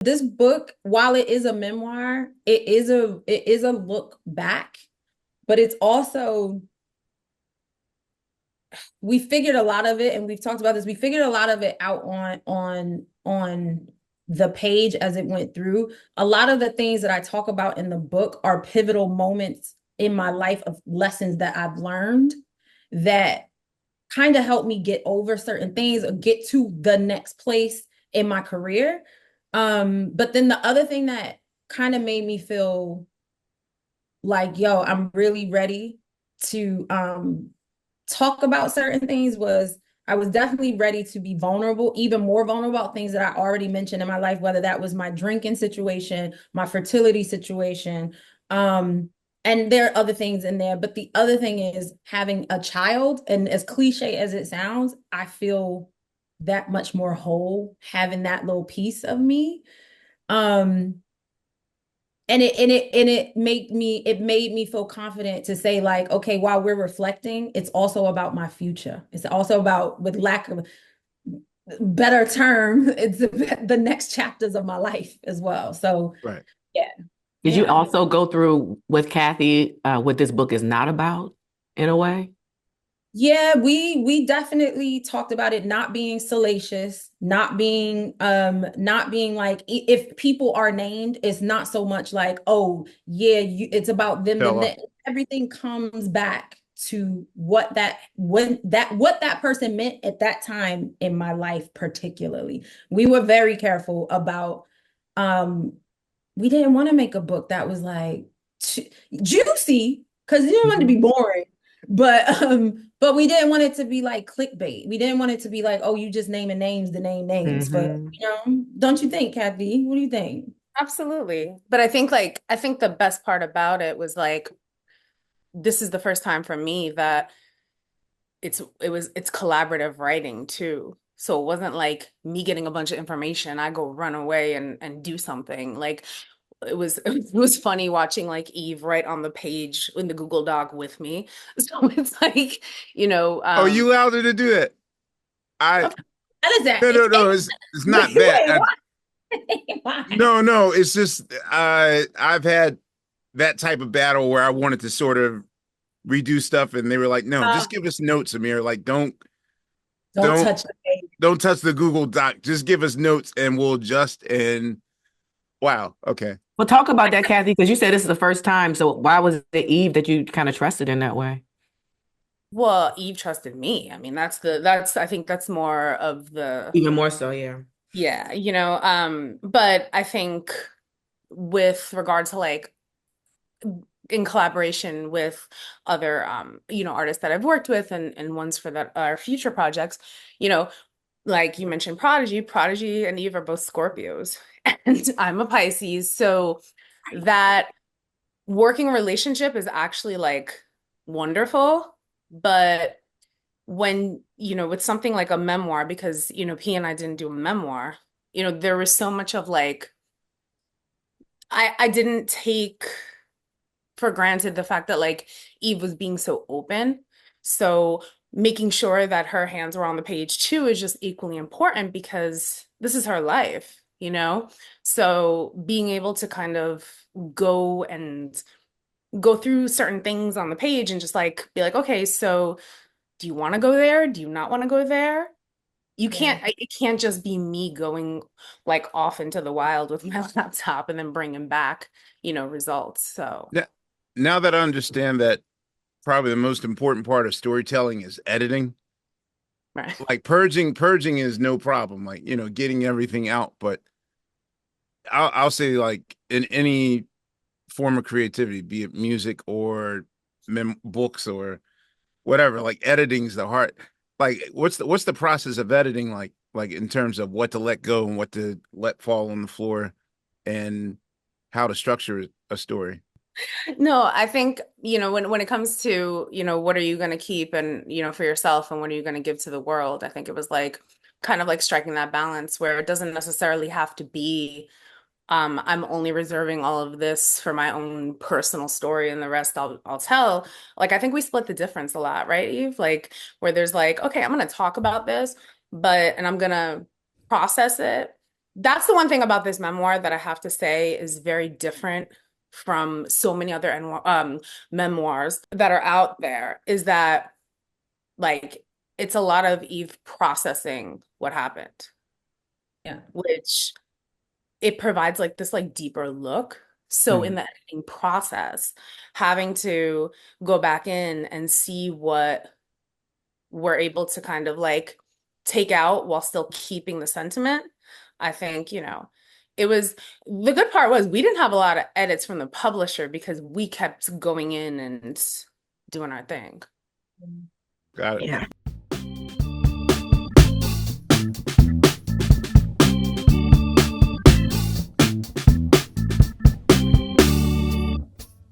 This book, while it is a memoir, it is a look back, but it's also we figured a lot of it, and we've talked about this. We figured a lot of it out on the page as it went through. A lot of the things that I talk about in the book are pivotal moments in my life of lessons that I've learned that kind of helped me get over certain things or get to the next place in my career. But then the other thing that kind of made me feel like, yo, I'm really ready to talk about certain things was I was definitely ready to be vulnerable, even more vulnerable about things that I already mentioned in my life, whether that was my drinking situation, my fertility situation. And there are other things in there. But the other thing is having a child, and as cliche as it sounds, I feel that much more whole having that little piece of me. Um, and it made me feel confident to say like, okay, while we're reflecting, it's also about my future. It's also about, with lack of better term, it's the next chapters of my life as well. So Right. yeah, Did you yeah. also go through with Kathy what this book is not about in a way? Yeah, we definitely talked about it not being salacious, not being like if people are named, it's not so much like, oh, yeah, it's about them, then Stella. that everything comes back to what that person meant at that time in my life particularly. We were very careful about um we didn't want to make a book that was like juicy because you didn't want it to be Mhm. boring, but we didn't want it to be like clickbait. We didn't want it to be like, oh, you just naming names to name names. But Hmm. don't you think, Kathy? What do you think? Absolutely. But I think the best part about it was like this is the first time for me that it's collaborative writing too. So it wasn't like me getting a bunch of information, I go run away and do something. Like it was funny watching like Eve write on the page in the Google Doc with me. So it's like, you know, Oh, um you allowed her to do that? I Okay, what is that? no no no. It's not that. Wait, why? Why? No no. It's just I've had that type of battle where I wanted to sort of redo stuff, and they were like, "No, Uh, just give us notes, Amir. Like, don't don't touch the page. don't touch the Google Doc. Just give us notes, and we'll adjust." And wow, okay. Well, talk about that, Kathy, because you said this is the first time. So why was it Eve that you kind of trusted in that way? well, Eve trusted me. I mean, that's I think that's more of the Even more so, yeah. yeah, but I think with regard to like in collaboration with other artists that I've worked with and ones for that our future projects, you know, like you mentioned Prodigy and Eve are both Scorpios and I'm a Pisces, so that working relationship is actually like wonderful, but when, with something like a memoir, because, P and I didn't do a memoir, there was so much of like I didn't take for granted the fact that like Eve was being so open. So making sure that her hands were on the page too is just equally important because this is her life, you know? So being able to kind of go and go through certain things on the page and just like be like, okay, so do you want to go there? Do you not want to go there? Yeah. It can't just be me going like off into the wild with my laptop and then bringing back, results. So, Now, now that I understand that probably the most important part of storytelling is editing. right. Like purging is no problem. Like, getting everything out. But I'll say like in any form of creativity, be it music or books or whatever, like editing's the heart. Like, what's the process of editing like in terms of what to let go and what to let fall on the floor and how to structure a story? No, I think, when it comes to, what are you going to keep and, for yourself and what are you going to give to the world? I think it was like kind of like striking that balance where it doesn't necessarily have to be, I'm only reserving all of this for my own personal story and the rest I'll tell. Like I think we split the difference a lot, right, Eve? Like where there's like, okay, I'm going to talk about this, and I'm going to process it. That's the one thing about this memoir that I have to say is very different from so many other memoirs that are out there, is that like it's a lot of Eve processing what happened, Yeah. which it provides like this like deeper look. So in the editing process, having to go back in and see what we're able to kind of like take out while still keeping the sentiment, I think, it was the good part was we didn't have a lot of edits from the publisher because we kept going in and doing our thing. Got it. Yeah.